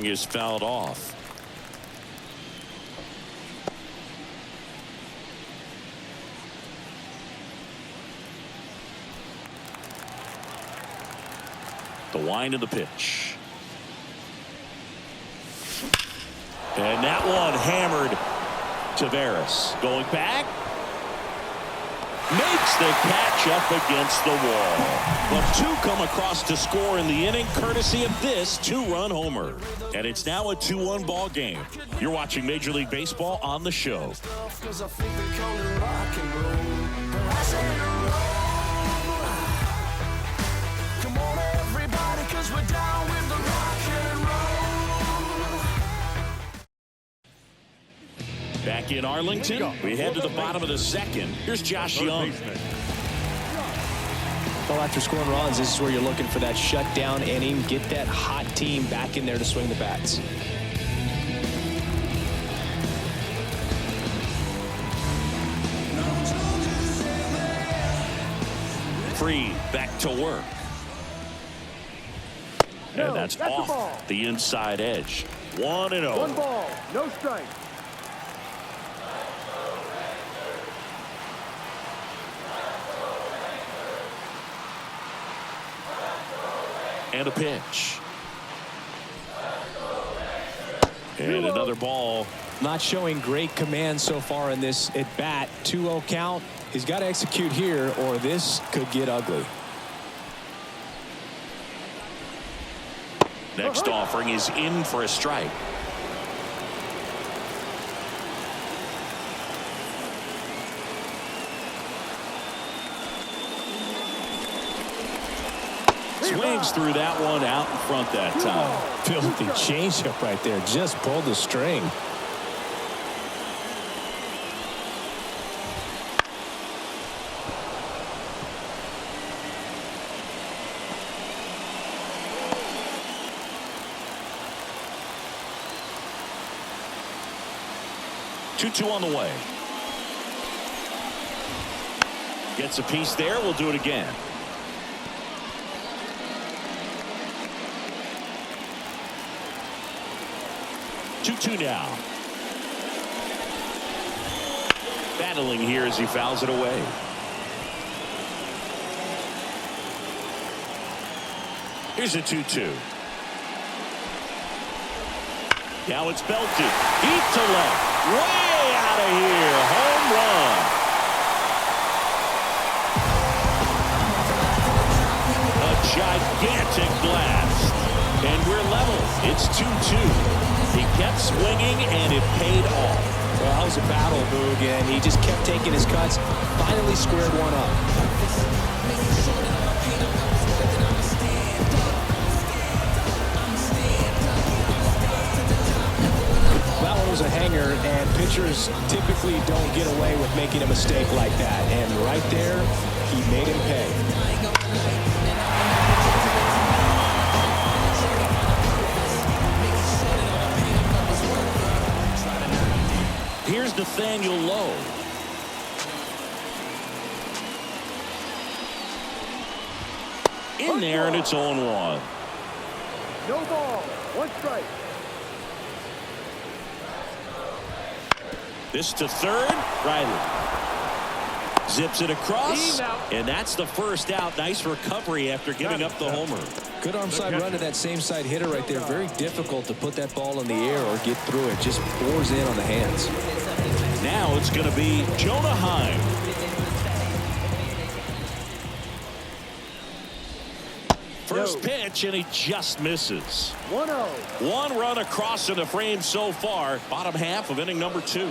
is fouled off. The wind of the pitch. And that one hammered. Tavares going back. Makes the catch up against the wall. But two come across to score in the inning courtesy of this two-run homer. And it's now a 2-1 ball game. You're watching Major League Baseball on the show. Back in Arlington, we head to the bottom of the second. Here's Josh Young. Well, after scoring runs, this is where you're looking for that shutdown inning. Get that hot team back in there to swing the bats. Free, back to work. And that's off the inside edge. 1-0. 1 ball, no strike. And a pitch. And another ball. Not showing great command so far in this at bat. 2-0 count. He's got to execute here or this could get ugly. Next offering is in for a strike. Swings through that one out in front that time. Filthy changeup right there. Just pulled the string. Two on the way. Gets a piece there. We'll do it again. 2-2 now. Battling here as he fouls it away. Here's a 2-2. Now it's belted. Deep to left. Way out of here. Home run. A gigantic blast. And we're level. It's 2-2. He kept swinging, and it paid off. Well, that was a battle, Boog, and he just kept taking his cuts. Finally squared one up. That one was a hanger, and pitchers typically don't get away with making a mistake like that. And right there, he made him pay. Here's Nathaniel Lowe. In there, and it's 0-1. No ball, 1 strike. This to third. Riley zips it across, and that's the first out. Nice recovery after giving up the homer. Good arm side run to that same side hitter right there. Very difficult to put that ball in the air or get through it. Just pours in on the hands. Now it's going to be Jonah Heim. First pitch, and he just misses. 1-0. 1 run across in the frame so far. Bottom half of inning number 2.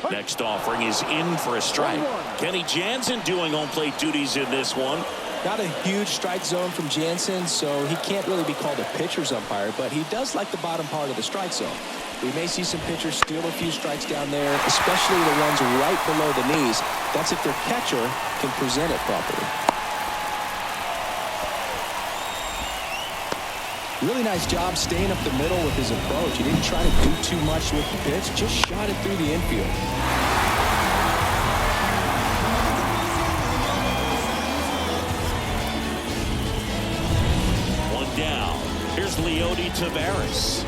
Next offering is in for a strike. Kenny Jansen doing home plate duties in this one. Not a huge strike zone from Jansen, so he can't really be called a pitcher's umpire, but he does like the bottom part of the strike zone. We may see some pitchers steal a few strikes down there, especially the ones right below the knees. That's if their catcher can present it properly. Really nice job staying up the middle with his approach. He didn't try to do too much with the pitch, just shot it through the infield. One down. Here's Leo Yodi Taveras.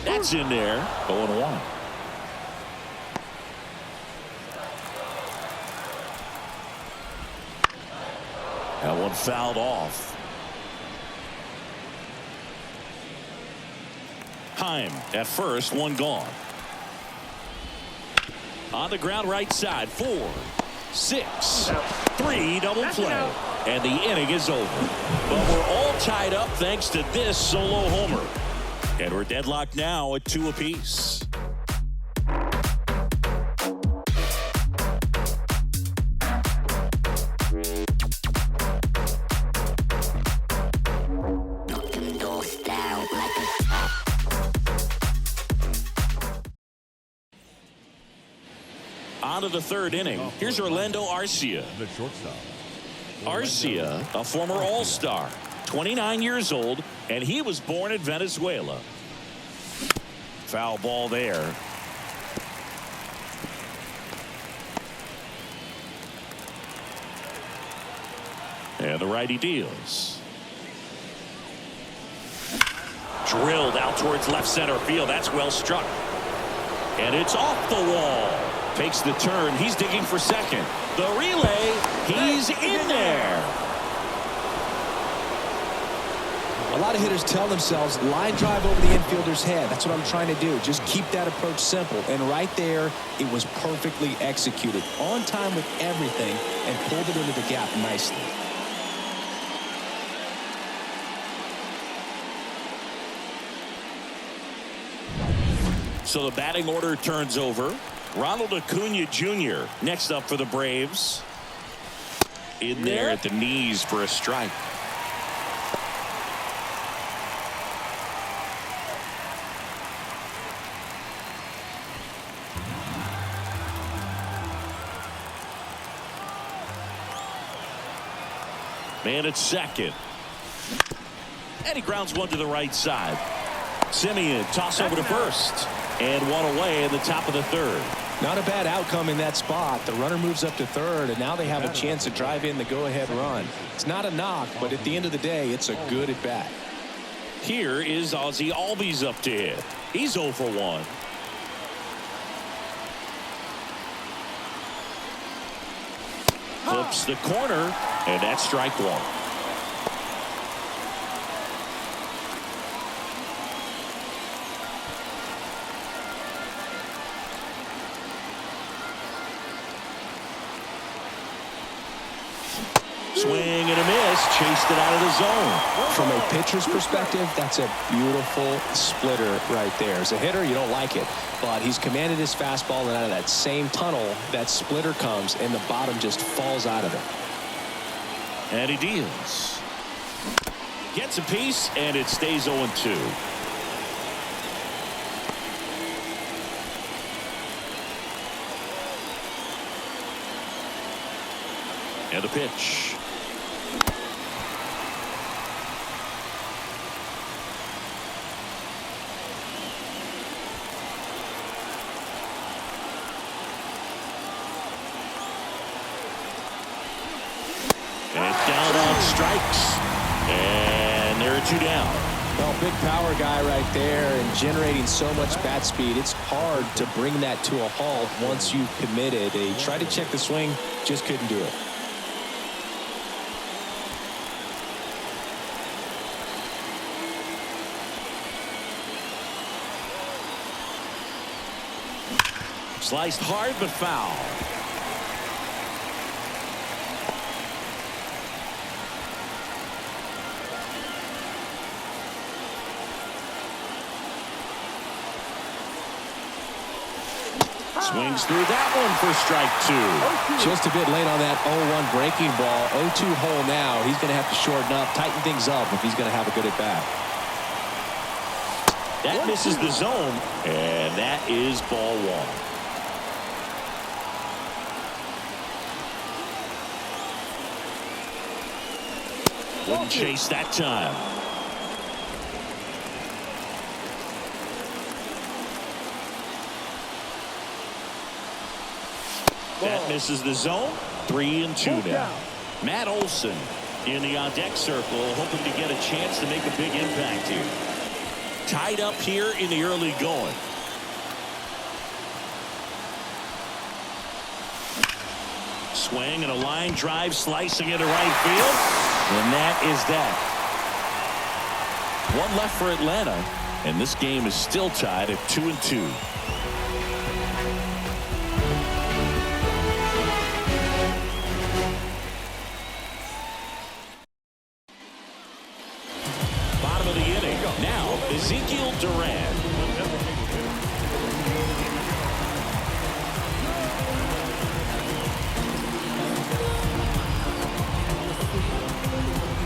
That's in there. 0-1. That one fouled off. Heim at first, one gone. On the ground right side, 4, 6, 3 double play. And the inning is over. But we're all tied up thanks to this solo homer. And we're deadlocked now at 2 apiece. On to the 3rd inning. Here's Orlando Arcia. The shortstop. Arcia, a former All-Star, 29 years old, and he was born in Venezuela. Foul ball there. And the righty deals. Drilled out towards left center field. That's well struck. And it's off the wall. Takes the turn. He's digging for second. The relay. He's in there. A lot of hitters tell themselves line drive over the infielder's head. That's what I'm trying to do. Just keep that approach simple. And right there, it was perfectly executed. On time with everything and pulled it into the gap nicely. So the batting order turns over. Ronald Acuna Jr. next up for the Braves. In there at the knees for a strike. Man at second. And he grounds one to the right side. Simeon toss over to first. And one away in the top of the 3rd. Not a bad outcome in that spot. The runner moves up to 3rd, and now they have a chance to drive in the go-ahead run. It's not a knock, but at the end of the day, it's a good at-bat. Here is Ozzie Albies up to hit. He's 0 for 1. Flips the corner, and that's strike 1. Swing and a miss. Chased it out of the zone. From a pitcher's perspective, that's a beautiful splitter right there. As a hitter, you don't like it, but he's commanded his fastball, and out of that same tunnel, that splitter comes, and the bottom just falls out of it. And he deals. Gets a piece, and it stays 0-2. And the pitch. Strikes, and there are 2 down. Well, big power guy right there and generating so much bat speed. It's hard to bring that to a halt once you've committed. He tried to check the swing, just couldn't do it. Sliced hard but foul. Swings through that one for strike 2. Just a bit late on that 0-1 breaking ball. 0-2 hole now. He's going to have to shorten up, tighten things up if he's going to have a good at bat. That misses the zone, and that is ball 1. Wouldn't chase that time. That misses the zone. 3-2 now. Matt Olson in the on-deck circle, hoping to get a chance to make a big impact here. Tied up here in the early going. Swing and a line drive slicing into right field. And that is that. One left for Atlanta, and this game is still tied at 2-2. Bottom of the inning. Now, Ezekiel Duran.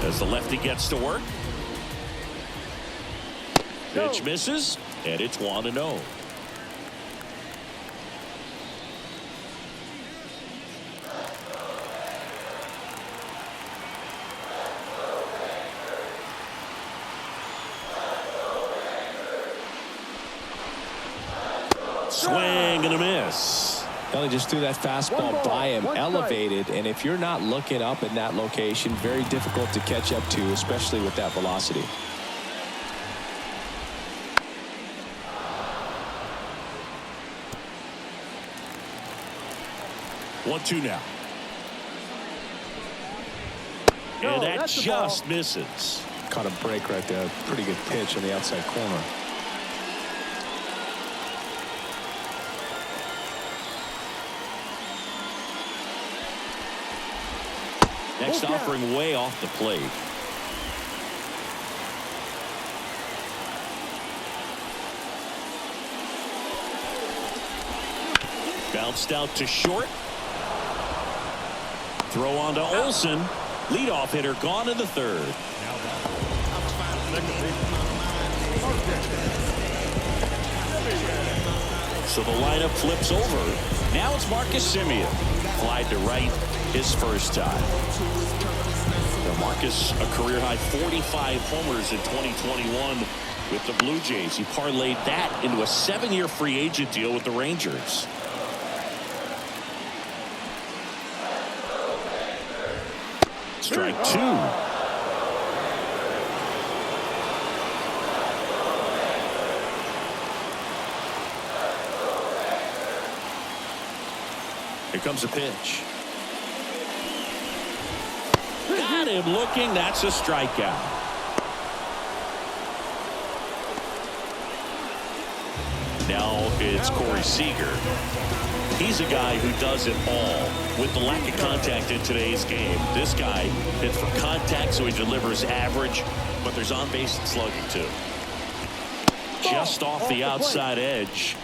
As the lefty gets to work. Pitch misses, and it's 1-0. Swing and a miss. They just threw that fastball by him, elevated, and if you're not looking up in that location, very difficult to catch up to, especially with that velocity. One-two now. And that just misses. Caught a break right there. Pretty good pitch on the outside corner. Next offering way off the plate. Bounced out to short. Throw on to Olsen. Leadoff hitter gone in the third. So the lineup flips over. Now it's Marcus Semien. Flied to right his first time. Now Marcus, a career-high 45 homers in 2021 with the Blue Jays. He parlayed that into a 7-year free agent deal with the Rangers. Strike two. Here comes a pitch. Got him looking. That's a strikeout. Now it's Corey Seager. He's a guy who does it all. With the lack of contact in today's game, this guy hits for contact, so he delivers average, but there's on-base slugging too. Just off the outside edge.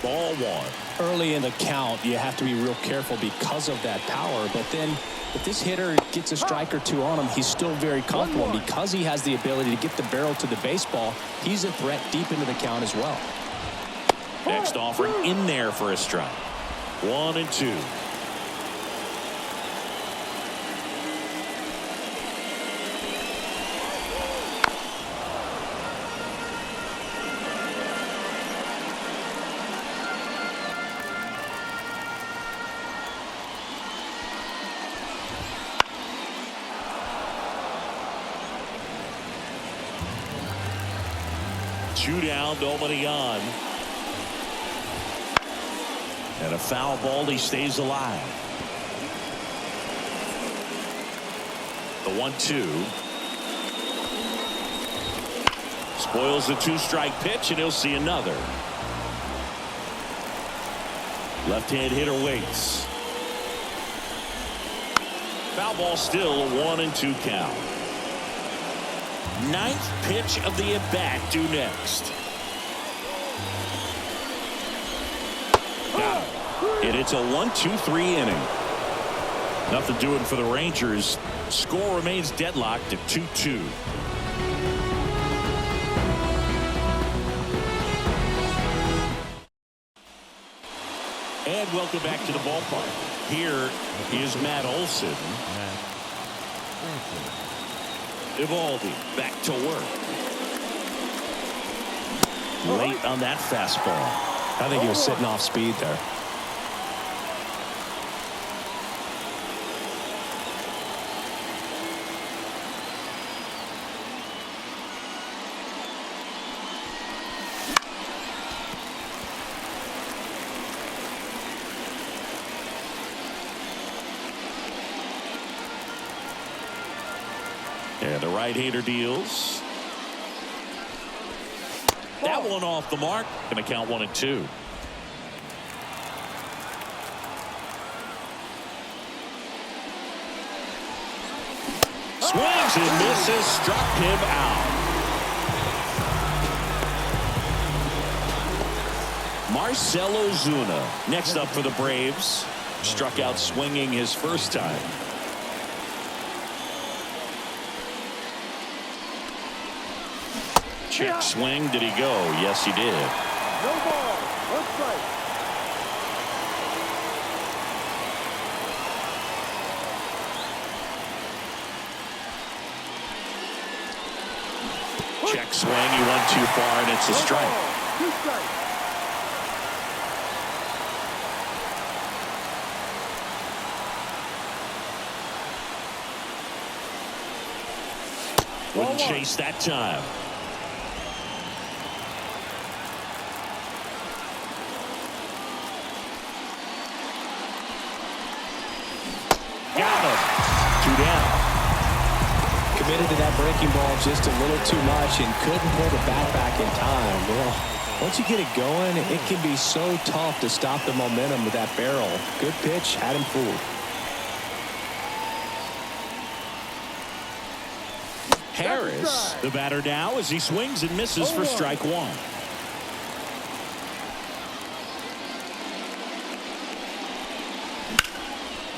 Ball one. Early in the count, you have to be real careful because of that power. But then if this hitter gets a strike or two on him, he's still very comfortable. And because he has the ability to get the barrel to the baseball, he's a threat deep into the count as well. Next offering in there for a strike. 1-2. Two down, nobody on. And a foul ball, he stays alive. The 1-2. Spoils the two-strike pitch, and he'll see another. Left-hand hitter waits. Foul ball still, a 1-2 count. Ninth pitch of the at-bat due next. And it's a 1-2-3 inning. Nothing doing for the Rangers. Score remains deadlocked at 2-2. And welcome back to the ballpark. Here is Matt Olson. Evaldi back to work. Late on that fastball. I think he was sitting off speed there. the right-hander deals. That one off the mark. Going to count 1-2. Swings and misses. Struck him out. Marcell Ozuna next up for the Braves. Struck out swinging his first time. Check swing. Did he go? Yes, he did. No ball. 1 strike. Check swing. He went too far, and it's a strike. 2 strikes. Wouldn't chase that time. Got him. 2 down. Committed to that breaking ball just a little too much and couldn't pull the bat back in time. Well, once you get it going, it can be so tough to stop the momentum with that barrel. Good pitch, had him fooled. Harris, the batter now, as he swings and misses for strike 1.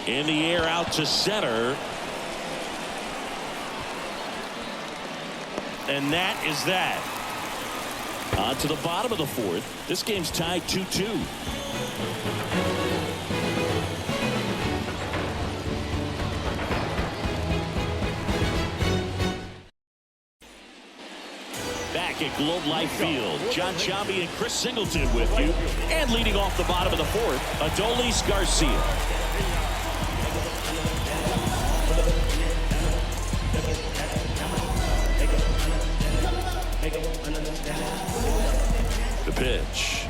In the air out to center. And that is that. On to the bottom of the 4th. This game's tied 2-2. Back at Globe Life Field, John Chambi and Chris Singleton with you. And leading off the bottom of the 4th, Adolis Garcia. The pitch.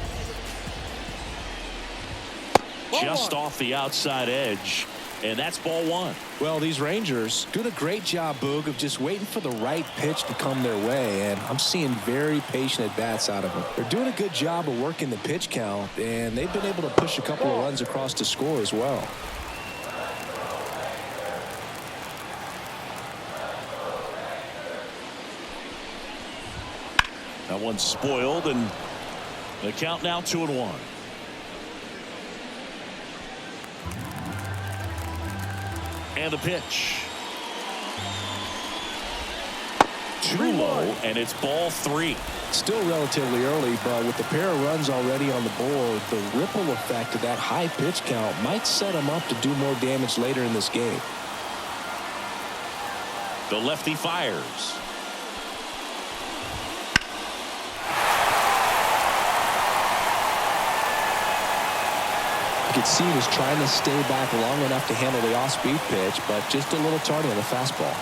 Just off the outside edge. And that's ball 1. Well, these Rangers doing a great job, Boog, of just waiting for the right pitch to come their way, and I'm seeing very patient at-bats out of them. They're doing a good job of working the pitch count, and they've been able to push a couple of runs across to score as well. That one's spoiled, and the count now 2-1. And the pitch. Too low, and it's ball 3. Still relatively early, but with the pair of runs already on the board, the ripple effect of that high pitch count might set them up to do more damage later in this game. The lefty fires. You could see he was trying to stay back long enough to handle the off-speed pitch, but just a little tardy on the fastball.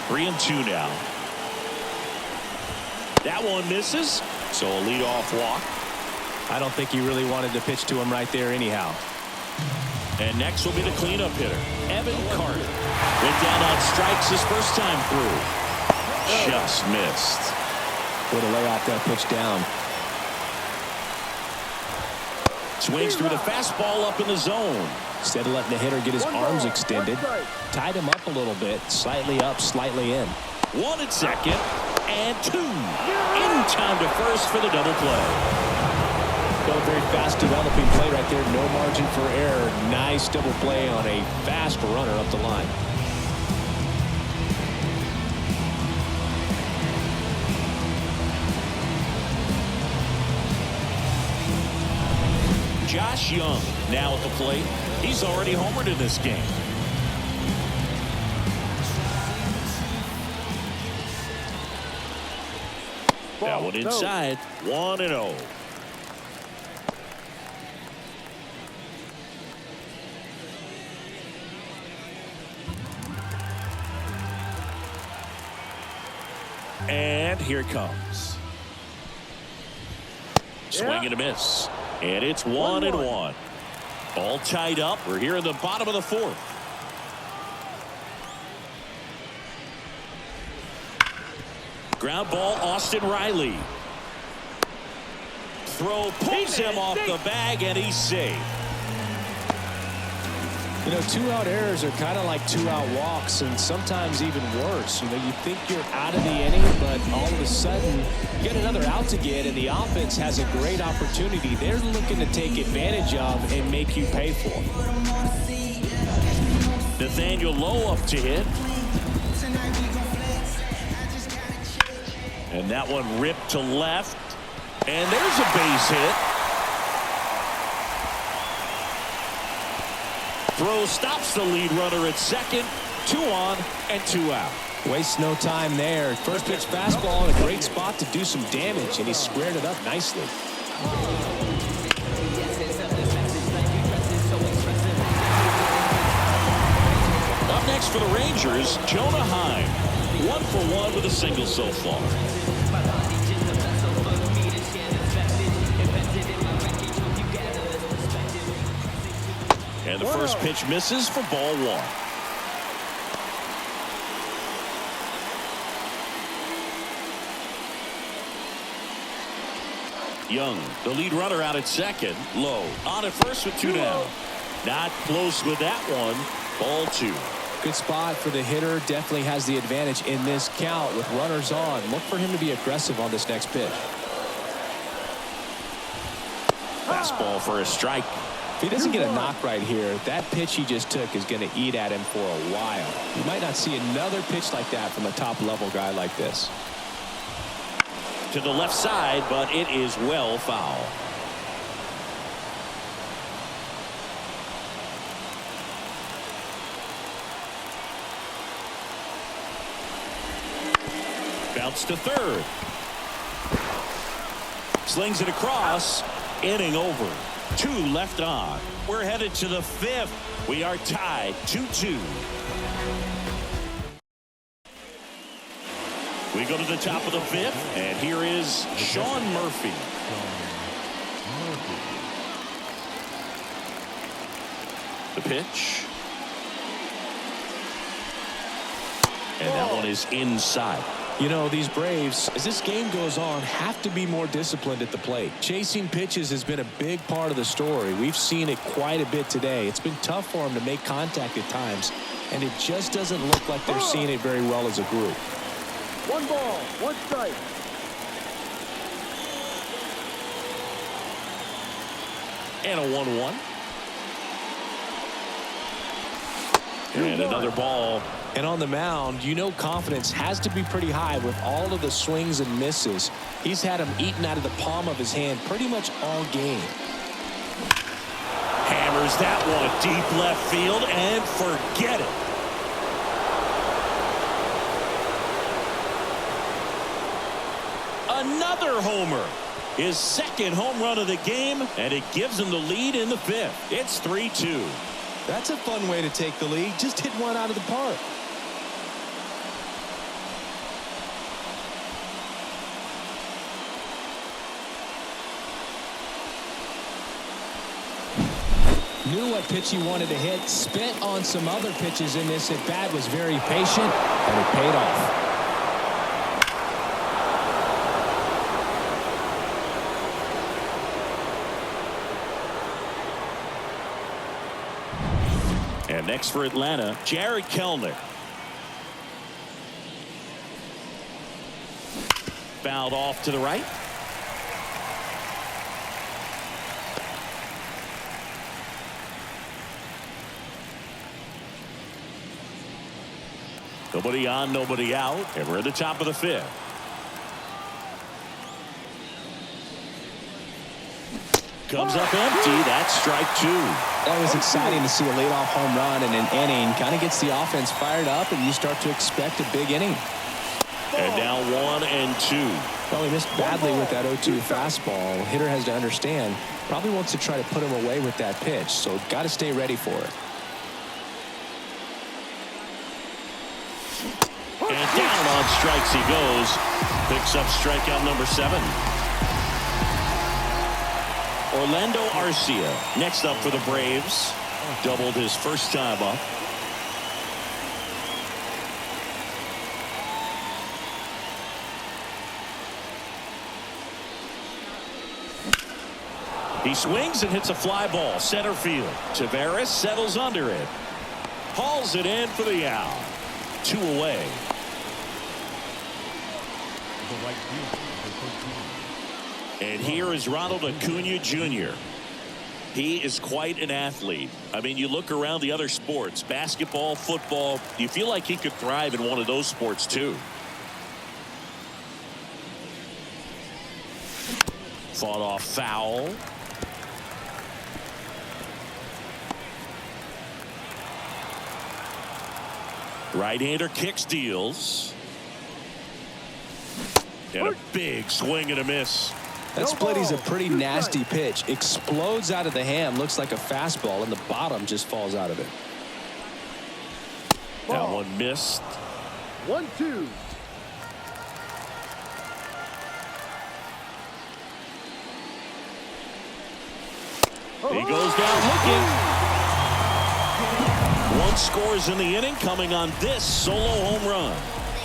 3-2 now. That one misses, so a leadoff walk. I don't think he really wanted to pitch to him right there anyhow. And next will be the cleanup hitter, Evan Carter. Went down on strikes his first time through. Just missed. Way to lay off that pitch down. Swings through the fastball up in the zone. Instead of letting the hitter get his arms extended, tied him up a little bit, slightly up, slightly in. 1 at second, and 2. In time to first for the double play. Go very fast developing play right there. No margin for error. Nice double play on a fast runner up the line. Josh Young now at the plate. He's already homered in this game. That one inside. 1-0. And here it comes. Swing and a miss. And it's 1-1. All tied up. We're here in the bottom of the 4th. Ground ball, Austin Riley. Throw pulls him off the bag, and he's safe. You know, two-out errors are kind of like two-out walks, and sometimes even worse. You know, you think you're out of the inning, but all of a sudden, you get another out to get, and the offense has a great opportunity. They're looking to take advantage of and make you pay for. Nathaniel Lowe up to hit. And that one ripped to left. And there's a base hit. Throw stops the lead runner at second. 2 on and 2 out. Wastes no time there. First pitch fastball in a great spot to do some damage, and he squared it up nicely. Up next for the Rangers, Jonah Heim. 1 for 1 with a single so far. And the first pitch misses for ball 1. Young, the lead runner, out at second. Low on at first with 2 down. Not close with that one. Ball 2. Good spot for the hitter. Definitely has the advantage in this count with runners on. Look for him to be aggressive on this next pitch. Fastball for a strike. If he doesn't get a knock right here, that pitch he just took is going to eat at him for a while. You might not see another pitch like that from a top-level guy like this. To the left side, but it is well foul. Bounce to third. Slings it across. Inning over. 2 left on. We're headed to the 5th. We are tied 2-2. We go to the top of the 5th, and here is Sean Murphy. The pitch. And that one is inside. You know, these Braves, as this game goes on, have to be more disciplined at the plate. Chasing pitches has been a big part of the story. We've seen it quite a bit today. It's been tough for them to make contact at times, and it just doesn't look like they're seeing it very well as a group. 1 ball, 1 strike. And a 1-1. And another ball. And on the mound, you know confidence has to be pretty high with all of the swings and misses. He's had them eaten out of the palm of his hand pretty much all game. Hammers that one deep left field and forget it. Another homer. His second home run of the game, and it gives him the lead in the 5th. It's 3-2. That's a fun way to take the lead. Just hit one out of the park. Knew what pitch he wanted to hit. Spent on some other pitches in this at bat. Was very patient, and it paid off. And next for Atlanta, Jared Kellner. Fouled off to the right. Nobody on, nobody out, and we're at the top of the 5th. Comes up empty. That's strike 2. That was exciting to see a leadoff home run in an inning. Kind of gets the offense fired up, and you start to expect a big inning. And now 1 and 2. Well, he missed badly with that 0-2 fastball. Hitter has to understand, probably wants to try to put him away with that pitch, so got to stay ready for it. And down on strikes he goes. Picks up strikeout number 7. Orlando Arcia next up for the Braves. Doubled his first time up. He swings and hits a fly ball center field. Taveras settles under it. Hauls it in for the out. 2 away. And here is Ronald Acuna Jr. He is quite an athlete. I mean, you look around the other sports, basketball, football, you feel like he could thrive in one of those sports too. Fought off foul. Right-hander kicks, deals. And a big swing and a miss. That split is a pretty nasty pitch. Explodes out of the hand. Looks like a fastball, and the bottom just falls out of it. That one missed. 1-2. He goes down looking. One scores in the inning, coming on this solo home run.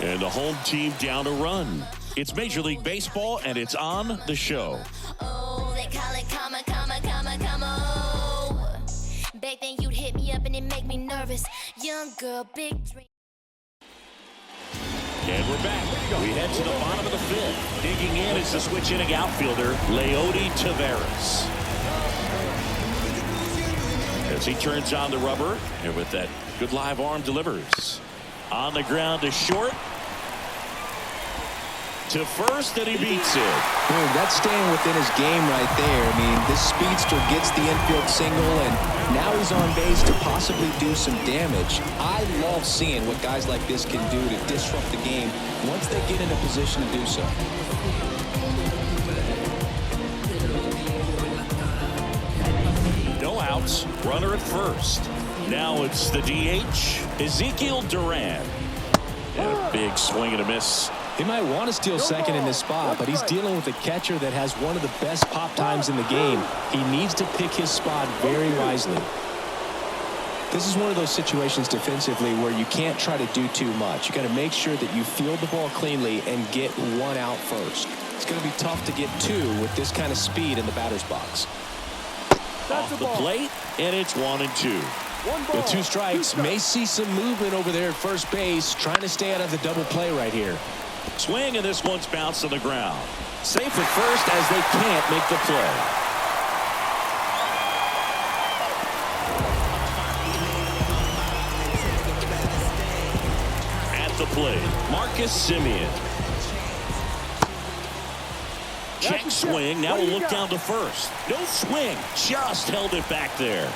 And the home team down a run. It's Major League Baseball, and it's on the show. Oh, they call it come on. Back then you'd hit me up and it make me nervous. Young girl, big dream. And we're back. We head to the bottom of the 5th. Digging in is the switch inning outfielder, Leody Taveras. As he turns on the rubber, and with that good live arm delivers. On the ground to short. To first, and he beats it. Boom, that's staying within his game right there. I mean, this speedster gets the infield single, and now he's on base to possibly do some damage. I love seeing what guys like this can do to disrupt the game once they get in a position to do so. No outs, runner at first. Now it's the DH, Ezekiel Duran. And a big swing and a miss. He might want to steal second in this spot, but he's dealing with a catcher that has one of the best pop times in the game. He needs to pick his spot very wisely. This is one of those situations defensively where you can't try to do too much. You got to make sure that you field the ball cleanly and get one out first. It's going to be tough to get 2 with this kind of speed in the batter's box. Off the plate, and it's 1-2. With 2 strikes, may see some movement over there at first base, trying to stay out of the double play right here. Swing, and this one's bounced to the ground. Safe at first as they can't make the play. At the plate, Marcus Semien. Check swing. Now we'll look down to first. No swing. Just held it back there.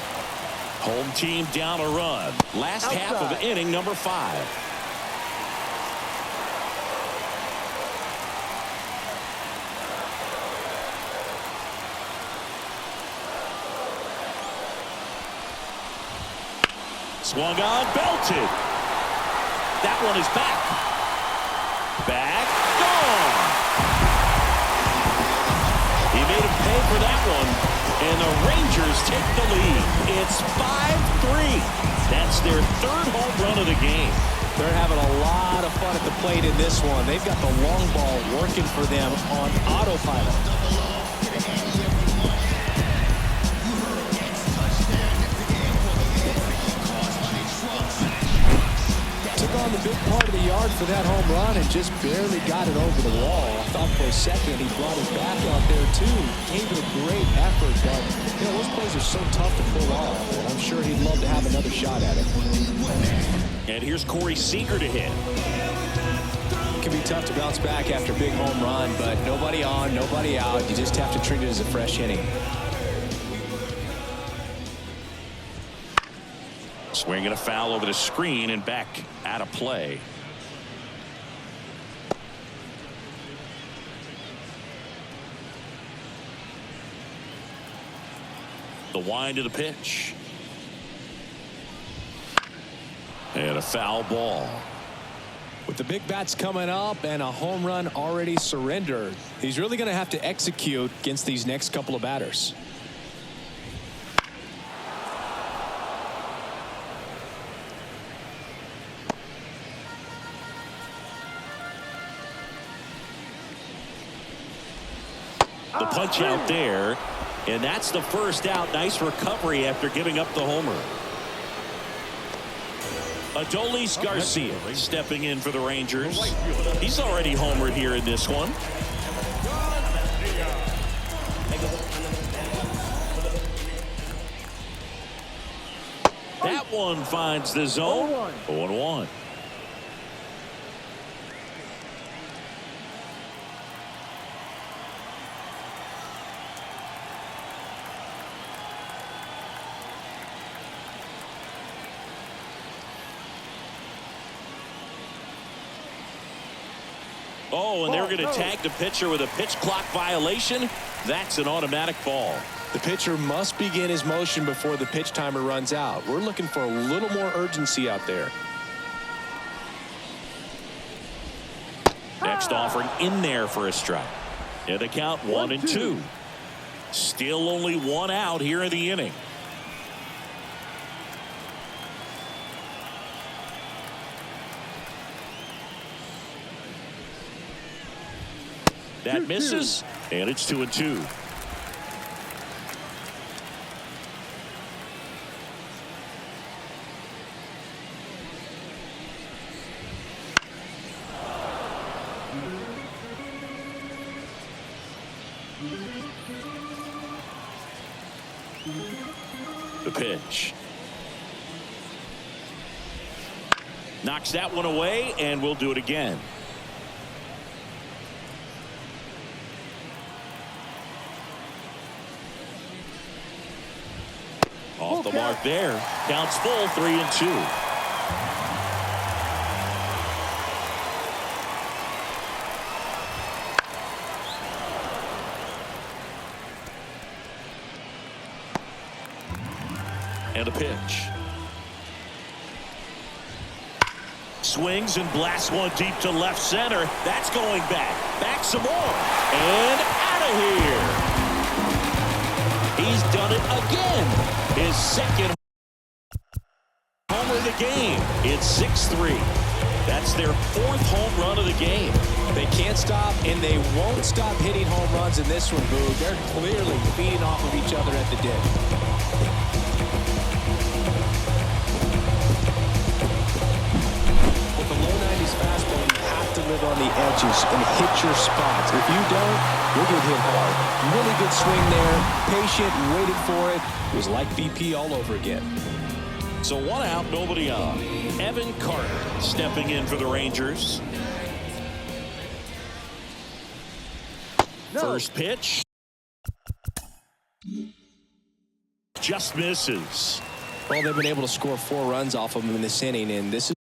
Home team down a run. Last half of inning number 5. Swung on, belted. That one is back. Back, gone. He made him pay for that one, and the Rangers take the lead. It's 5-3. That's their 3rd home run of the game. They're having a lot of fun at the plate in this one. They've got the long ball working for them on autopilot. Took on the big part of the yard for that home run and just barely got it over the wall. I thought for a second he brought his back out there too. Gave it a great effort, but you know, those plays are so tough to pull off. And I'm sure he'd love to have another shot at it. And here's Corey Seager to hit. It can be tough to bounce back after a big home run, but nobody on, nobody out. You just have to treat it as a fresh inning. Swinging a foul over the screen and back out of play. The wind of the pitch. And a foul ball. With the big bats coming up and a home run already surrendered, he's really going to have to execute against these next couple of batters. The punch out there, And that's the first out. Nice recovery after giving up the homer. Adolis Garcia stepping in for the Rangers. He's already homered here in this one. That one finds the zone. 0-1. Oh, and they're going to tag the pitcher with a pitch clock violation. That's an automatic ball. The pitcher must begin his motion before the pitch timer runs out. We're looking for a little more urgency out there. Next offering in there for a strike. And the count 1-2. Still only one out here in the inning. That misses, and it's 2-2. The pitch. Knocks that one away, and we'll do it again. Off the mark there. Counts full, 3-2. And a pitch. Swings and blasts one deep to left center. That's going back. Back some more. And out of here. He's done it again. His second homer of the game. It's 6-3. That's their fourth home run of the game. They can't stop, and they won't stop hitting home runs in this one, Boo. They're clearly feeding off of each other at the dip. With a low 90s fastball, you have to live on the edges and hit your spots. If you don't, you'll get hit hard. Really good swing there. Patient, waited for it. It was like BP all over again. So one out, nobody on. Evan Carter stepping in for the Rangers. First pitch. Just misses. Well, they've been able to score 4 runs off of him in this inning, and this is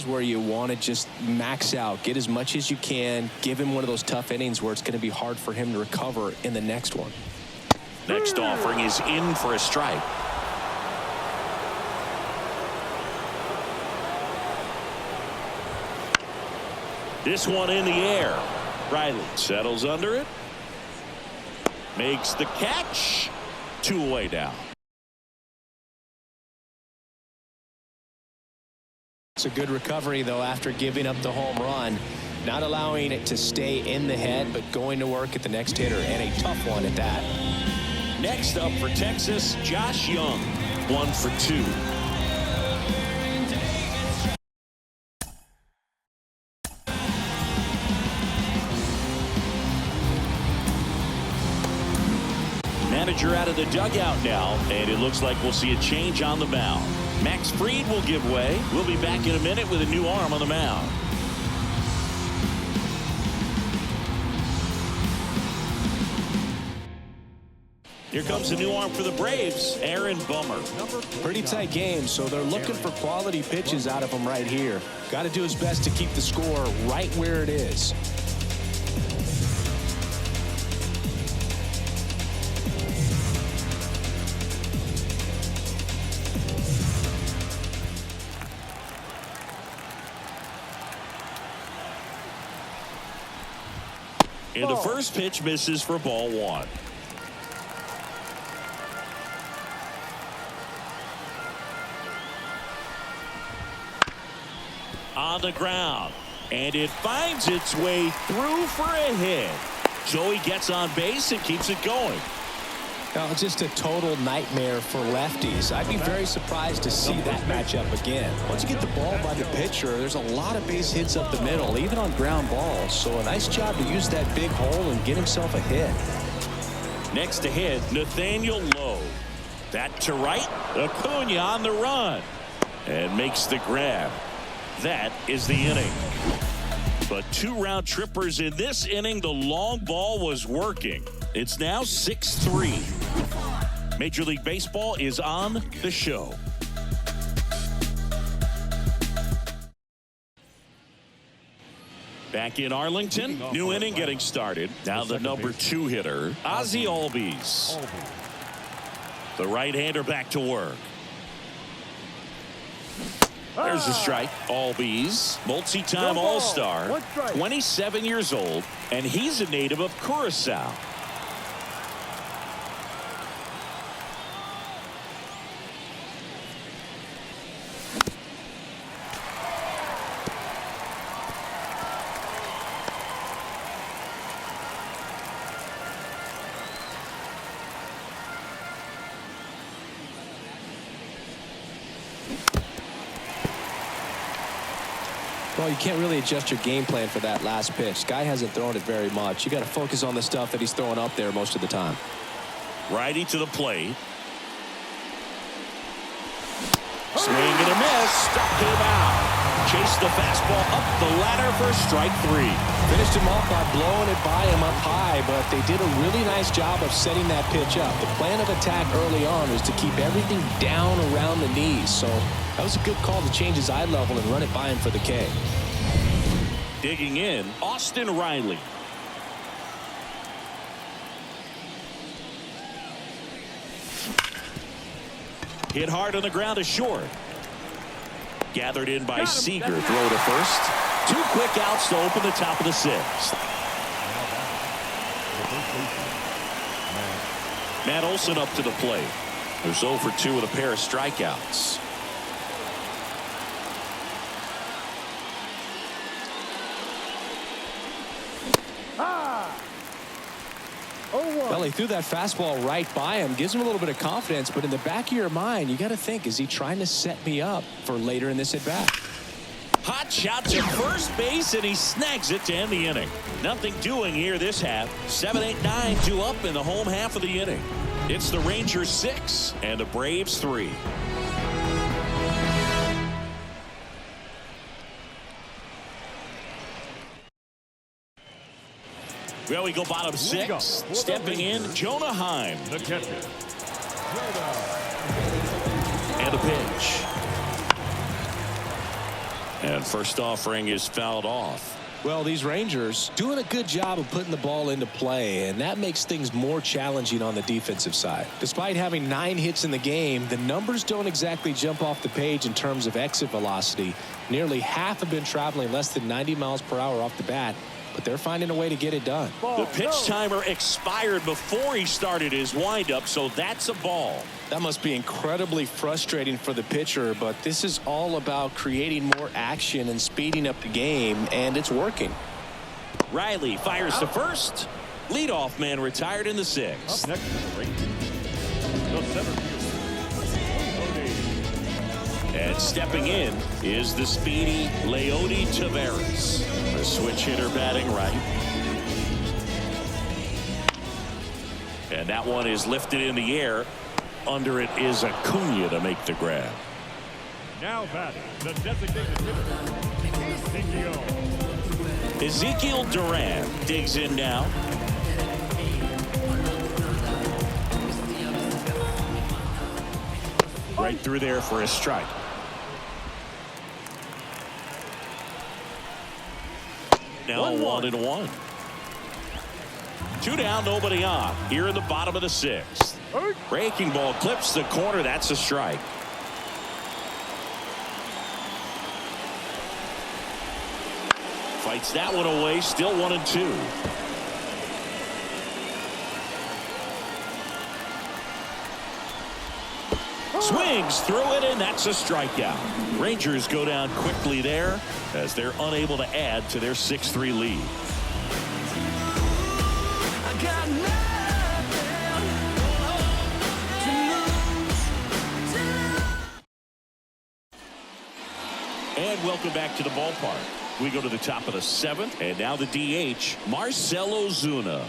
where you want to just max out, get as much as you can, give him one of those tough innings where it's going to be hard for him to recover in the next one. Next offering is in for a strike. This one in the air. Riley settles under it. Makes the catch. 2 away now. It's a good recovery, though, after giving up the home run. Not allowing it to stay in the head, but going to work at the next hitter, and a tough one at that. Next up for Texas, Josh Young. 1 for 2. Manager out of the dugout now, and it looks like we'll see a change on the mound. Max Fried will give way. We'll be back in a minute with a new arm on the mound. Here comes a new arm for the Braves, Aaron Bummer. Pretty tight game, so they're looking for quality pitches out of him right here. Got to do his best to keep the score right where it is. And the first pitch misses for ball 1. on the ground. And it finds its way through for a hit. So he gets on base and keeps it going. Now, just a total nightmare for lefties. I'd be very surprised to see that matchup again. Once you get the ball by the pitcher, there's a lot of base hits up the middle, even on ground balls. So a nice job to use that big hole and get himself a hit. Next to hit, Nathaniel Lowe. That to right, Acuna on the run. And makes the grab. That is the inning. But 2 round trippers in this inning. The long ball was working. It's now 6-3. Major League Baseball is on the show. Back in Arlington, new inning getting started. Now the number 2 hitter, Ozzie Albies. The right-hander back to work. There's a strike. Albies, multi-time All-Star, 27 years old, and he's a native of Curacao. Well, you can't really adjust your game plan for that last pitch. Guy hasn't thrown it very much. You got to focus on the stuff that he's throwing up there most of the time. Righty to the plate. Swing and a miss. Struck him out. Chased the fastball up the ladder for strike 3. Finished him off by blowing it by him up high, but they did a really nice job of setting that pitch up. The plan of attack early on was to keep everything down around the knees. So that was a good call to change his eye level and run it by him for the K. Digging in, Austin Riley. Hit hard on the ground to short. Gathered in by Seager. Throw to first. 2 quick outs to open the top of the 6th. Matt Olson up to the plate. There's 0 for 2 with a pair of strikeouts. Well, he threw that fastball right by him. Gives him a little bit of confidence, but in the back of your mind, you got to think, is he trying to set me up for later in this at-bat? Hot shot to first base, and he snags it to end the inning. Nothing doing here this half. 7, 8, 9, 2 up in the home half of the inning. It's the Rangers 6 and the Braves 3. Well, we go bottom 6. Stepping in, Jonah Heim. The catcher. And a pitch. And first offering is fouled off. Well, these Rangers doing a good job of putting the ball into play, and that makes things more challenging on the defensive side. Despite having 9 hits in the game, the numbers don't exactly jump off the page in terms of exit velocity. Nearly half have been traveling less than 90 miles per hour off the bat, but they're finding a way to get it done. The pitch timer expired before he started his windup, so that's a ball. That must be incredibly frustrating for the pitcher, but this is all about creating more action and speeding up the game, and it's working. Riley fires to first. Leadoff man retired in the 6th. Up next, the center fielder. And stepping in is the speedy Leody Taveras. The switch hitter batting right. And that one is lifted in the air. Under it is Acuna to make the grab. Now batting, the designated hitter, Ezekiel Duran digs in now. Right through there for a strike. Now 1-1. 2 down, nobody on. Here in the bottom of the 6th. Breaking ball clips the corner. That's a strike. Fights that one away. Still 1-2. Swings through it, and that's a strikeout. Rangers go down quickly there as they're unable to add to their 6-3 lead. And welcome back to the ballpark. We go to the top of the 7th, and now the DH, Marcell Ozuna.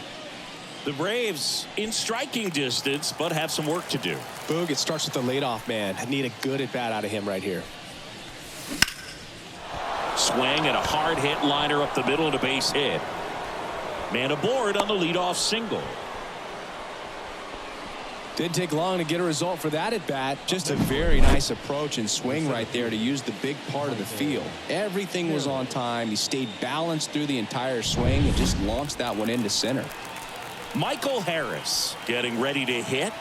The Braves in striking distance, but have some work to do. Boog, it starts with the leadoff man. I need a good at-bat out of him right here. Swing and a hard hit liner up the middle and a base hit. Man aboard on the leadoff single. Didn't take long to get a result for that at bat. Just a very nice approach and swing right there to use the big part of the field. Everything was on time. He stayed balanced through the entire swing and just launched that one into center. Michael Harris getting ready to hit.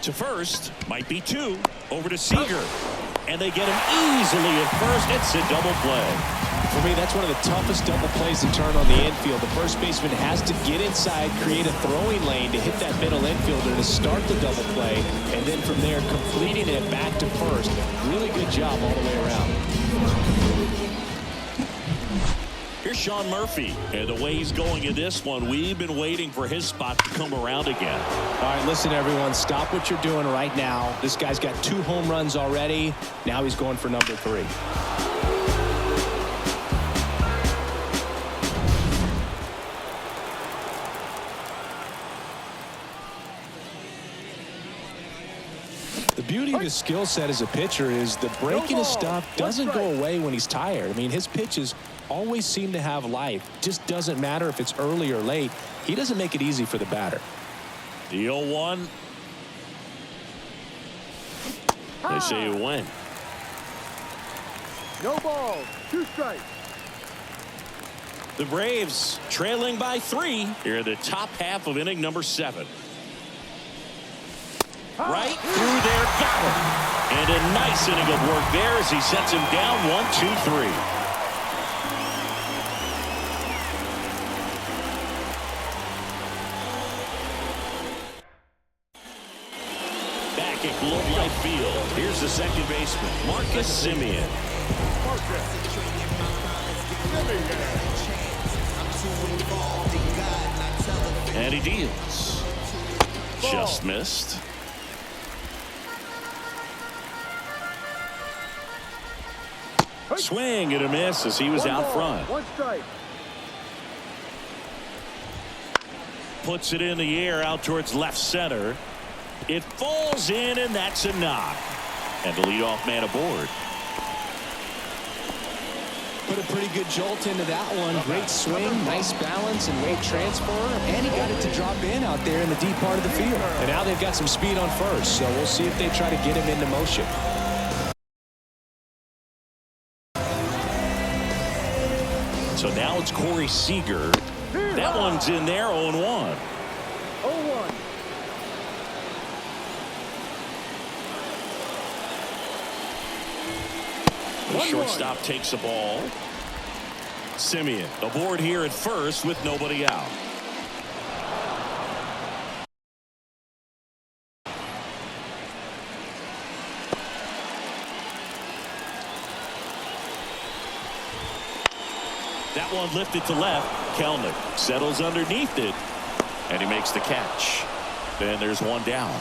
To first, might be 2. Over to Seager. And they get him easily at first. It's a double play. For me, that's one of the toughest double plays to turn on the infield. The first baseman has to get inside, create a throwing lane to hit that middle infielder to start the double play, and then from there completing it back to first. Really good job all the way around. Here's Sean Murphy, and the way he's going in this one, we've been waiting for his spot to come around again. All right, listen, everyone, stop what you're doing right now. This guy's got 2 home runs already. Now he's going for number 3. The beauty of his skill set as a pitcher is the breaking his stuff doesn't go away when he's tired. I mean, his pitches always seem to have life. Just doesn't matter if it's early or late. He doesn't make it easy for the batter. The 0-1. They say you win. No ball. 2 strikes. The Braves trailing by 3 here in the top half of inning number 7. Right through there, got him. And a nice inning of work there as he sets him down 1-2-3. Back at Globe Life Field, here's the second baseman, Marcus Semien. And he deals. Just missed. Swing and a miss as he was out front. 1 strike. Puts it in the air out towards left center. It falls in, and that's a knock. And the leadoff man aboard. Put a pretty good jolt into that one. Great swing, nice balance, and weight transfer. And he got it to drop in out there in the deep part of the field. And now they've got some speed on first, so we'll see if they try to get him into motion. So now it's Corey Seager. That one's in there, 0-1. 0-1. The shortstop takes the ball. Semien aboard here at first with nobody out. That one lifted to left. Kelnick settles underneath it, and he makes the catch. Then there's one down.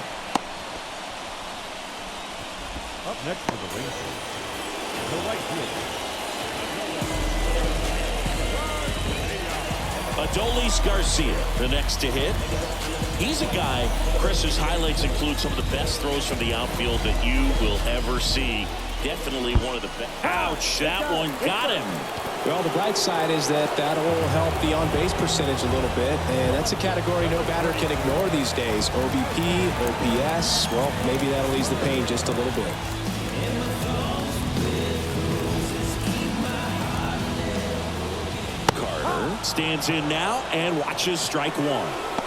Up next for the Rangers, the right fielder. Adolis Garcia, the next to hit. He's a guy, Chris's highlights include some of the best throws from the outfield that you will ever see. Definitely one of the best. Ouch, that one got him. Well, the bright side is that will help the on-base percentage a little bit, and that's a category no batter can ignore these days. OBP, OPS, well, maybe that'll ease the pain just a little bit. Carter stands in now and watches strike 1.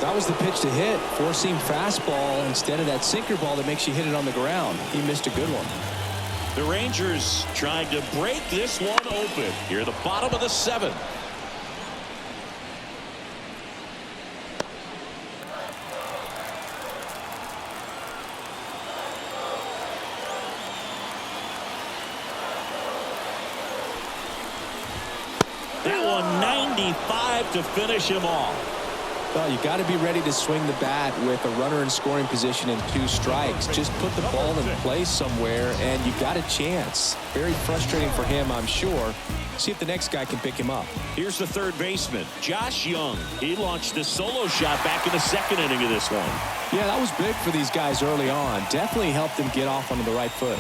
That was the pitch to hit, four-seam fastball instead of that sinker ball that makes you hit it on the ground. He missed a good one. The Rangers trying to break this one open here at the bottom of the 7th. 95 to finish him off. Well, you got to be ready to swing the bat with a runner in scoring position and 2 strikes. Just put the ball in place somewhere, and you got a chance. Very frustrating for him, I'm sure. See if the next guy can pick him up. Here's the third baseman, Josh Young. He launched a solo shot back in the 2nd inning of this one. Yeah, that was big for these guys early on. Definitely helped them get off onto the right foot.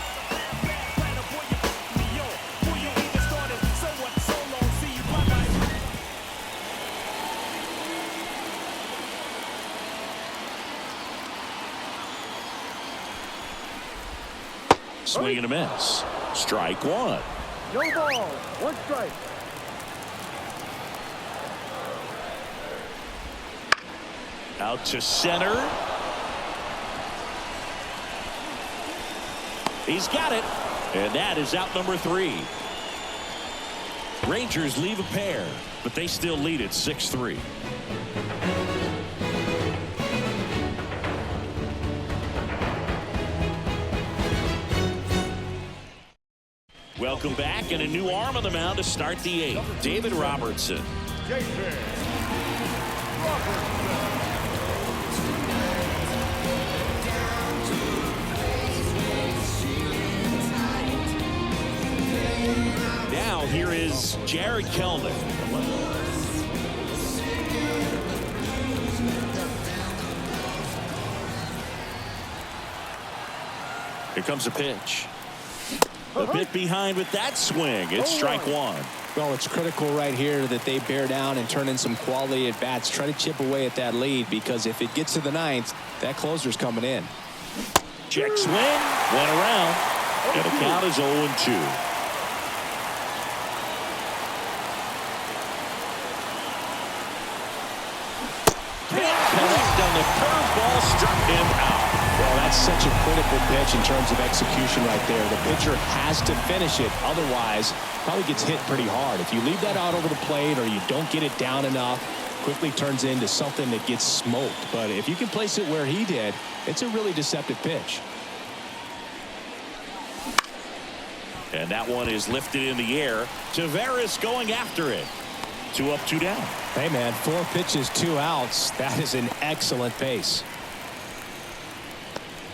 Swing and a miss. Strike 1. No ball. 1 strike. Out to center. He's got it. And that is out number 3. Rangers leave a pair, but they still lead at 6-3. Welcome back, and a new arm on the mound to start the 8th. David Robertson. Now here is Jared Kelnick. Here comes a pitch. A bit behind with that swing. It's strike 1. Well, it's critical right here that they bear down and turn in some quality at bats. Try to chip away at that lead, because if it gets to the 9th, that closer's coming in. Check swing. 1 around. And the count is 0-2. Can't connect on the curveball. Struck him out. Well, that's such a critical pitch in terms of execution right there. The pitcher has to finish it. Otherwise, probably gets hit pretty hard. If you leave that out over the plate or you don't get it down enough, quickly turns into something that gets smoked. But if you can place it where he did, it's a really deceptive pitch. And that one is lifted in the air. Tavares going after it. 2 up, 2 down. Hey, man, 4 pitches, 2 outs. That is an excellent pace.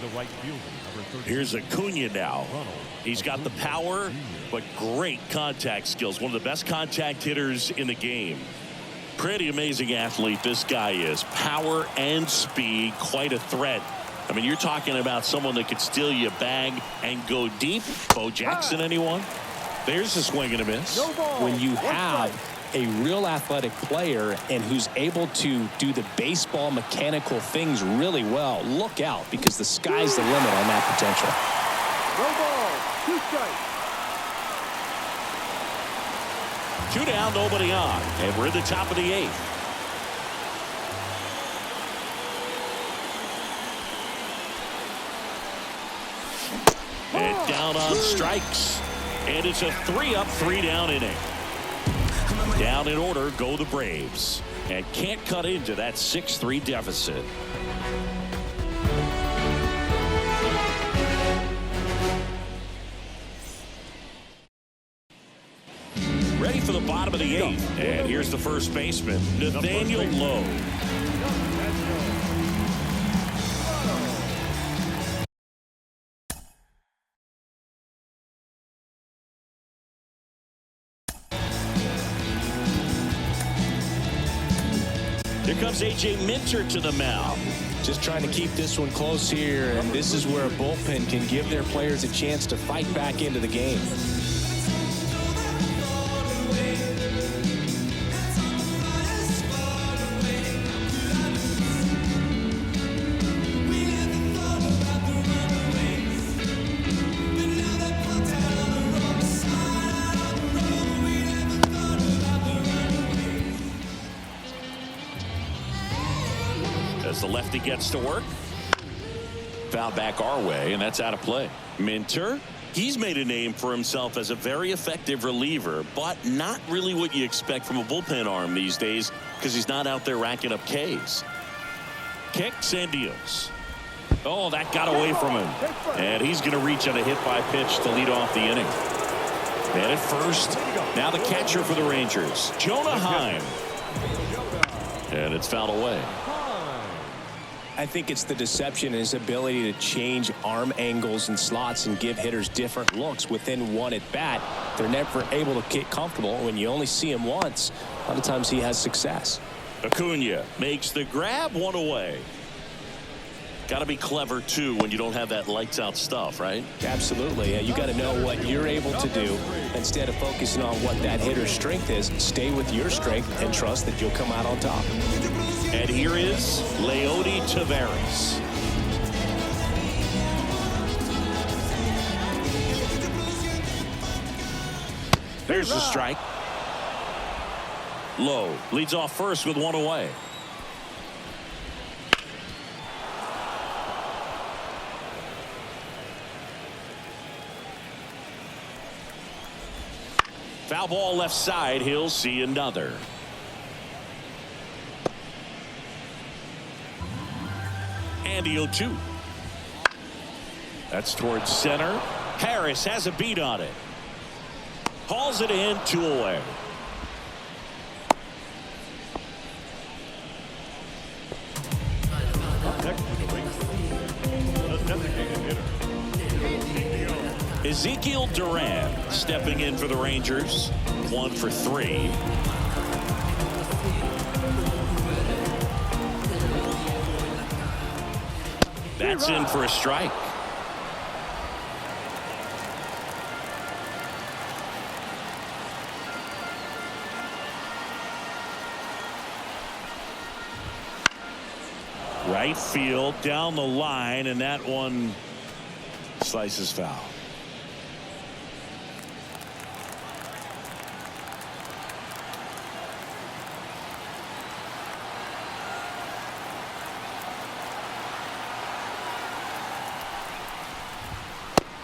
The right fielder, number 13. Here's Acuna now. He's got the power, but great contact skills. One of the best contact hitters in the game. Pretty amazing athlete this guy is. Power and speed, quite a threat. I mean, you're talking about someone that could steal you a bag and go deep. Bo Jackson, anyone? There's a swing and a miss. When you have a real athletic player and who's able to do the baseball mechanical things really well, look out, because the sky's the limit on that potential. No ball. 2 strikes. 2 down, nobody on, and we're at the top of the 8th. And down on strikes, and it's a 3 up, 3 down inning. Down in order go the Braves, and can't cut into that 6-3 deficit. Ready for the bottom of the 8th, and here's the first baseman, Nathaniel Lowe. Here comes A.J. Minter to the mound. Just trying to keep this one close here, and this is where a bullpen can give their players a chance to fight back into the game. As the lefty gets to work. Foul back our way, and that's out of play. Minter, he's made a name for himself as a very effective reliever, but not really what you expect from a bullpen arm these days, because he's not out there racking up Ks. Kicks and deals. Oh, that got away from him. And he's going to reach on a hit by pitch to lead off the inning. And at first, now the catcher for the Rangers, Jonah Heim. And it's fouled away. I think it's the deception in his ability to change arm angles and slots and give hitters different looks within one at bat. They're never able to get comfortable. When you only see him once, a lot of times he has success. Acuna makes the grab, one away. Got to be clever, too, when you don't have that lights-out stuff, right? Absolutely. You got to know what you're able to do. Instead of focusing on what that hitter's strength is, stay with your strength and trust that you'll come out on top. And here is Leody Taveras. There's the strike. Lowe leads off first with one away. Foul ball left side. He'll see another. And he'll 2. That's towards center. Harris has a beat on it. Hauls it in, 2 away. Up next to the ring, the designated hitter. Ezekiel Duran stepping in for the Rangers. 1 for 3. That's in for a strike. Right field down the line, and that one slices foul.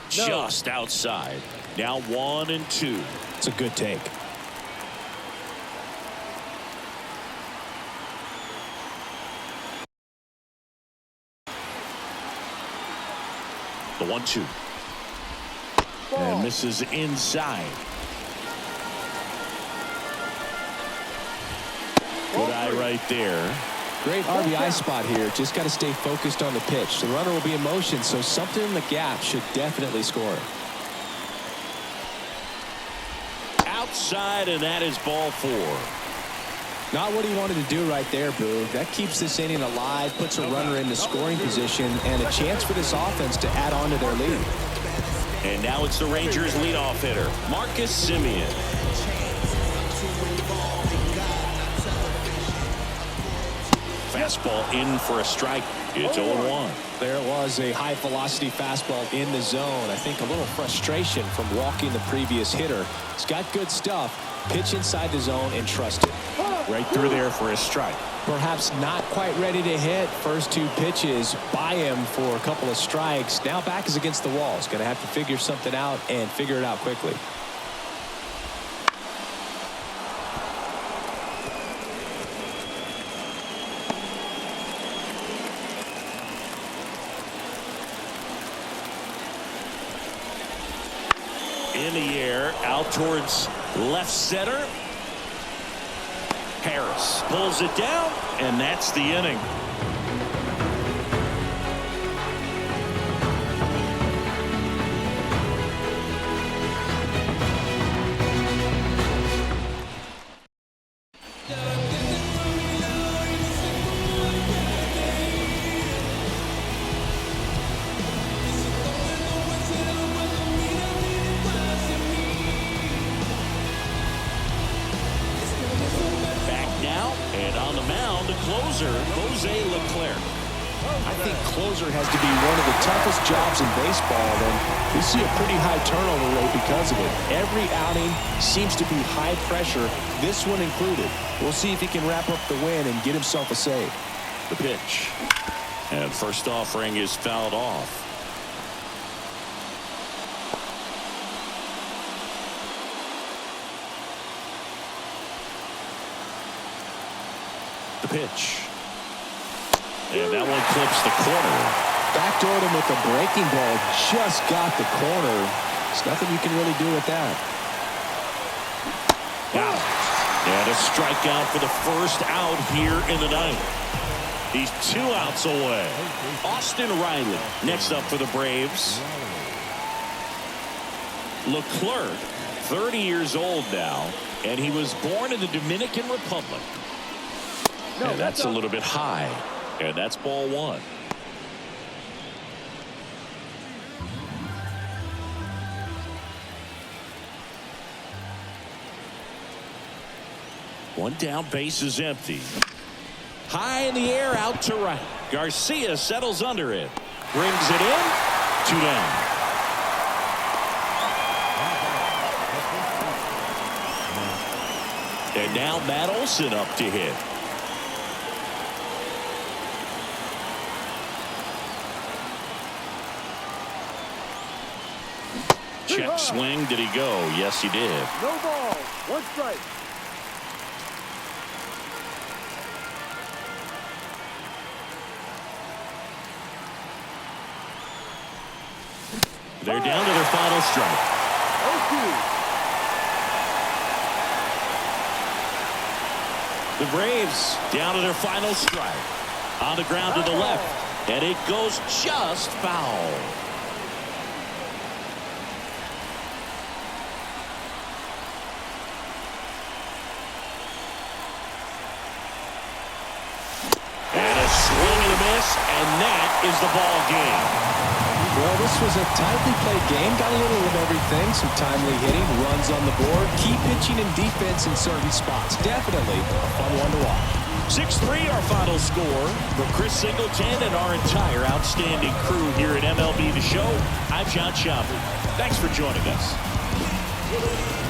Just outside. Now 1 and 2. It's a good take. The 1-2. And misses inside. Good eye right there. Great RBI spot here. Just got to stay focused on the pitch. The runner will be in motion, so something in the gap should definitely score. Outside, and that is ball 4. Not what he wanted to do right there, Boo. That keeps this inning alive, puts a runner in the scoring position, and a chance for this offense to add on to their lead. And now it's the Rangers leadoff hitter, Marcus Semien. Fastball in for a strike. It's 0-1. There it was, a high velocity fastball in the zone. I think a little frustration from walking the previous hitter. He's got good stuff. Pitch inside the zone and trust it. Right through there for a strike. Perhaps not quite ready to hit. First 2 pitches by him for a couple of strikes. Now back is against the wall. He's going to have to figure something out and figure it out quickly. In the air, out towards left center. Harris pulls it down, and that's the inning. I think closer has to be one of the toughest jobs in baseball, and we see a pretty high turnover rate because of it. Every outing seems to be high pressure, this one included. We'll see if he can wrap up the win and get himself a save. The pitch. And first offering is fouled off. The pitch. And that one clips the corner. Backdoored him with a breaking ball. Just got the corner. There's nothing you can really do with that. Got it. And a strikeout for the first out here in the ninth. He's 2 outs away. Austin Riley next up for the Braves. Leclerc, 30 years old now, and he was born in the Dominican Republic. And that's a little bit high, and that's ball 1. One down, base is empty. High in the air, out to right. Garcia settles under it. Brings it in. 2 down. And now Matt Olson up to hit. Check swing. Did he go? Yes, he did. No ball. 1 strike. They're down to their final strike. 0-2. The Braves down to their final strike. On the ground to the left. And it goes just foul. And a swing and a miss. And that is the ball game. Well, this was a tightly played game. Got a little of everything. Some timely hitting, runs on the board, key pitching and defense in certain spots. Definitely a fun one to watch. 6-3 our final score. For Chris Singleton and our entire outstanding crew here at MLB The Show, I'm John Schaubert. Thanks for joining us.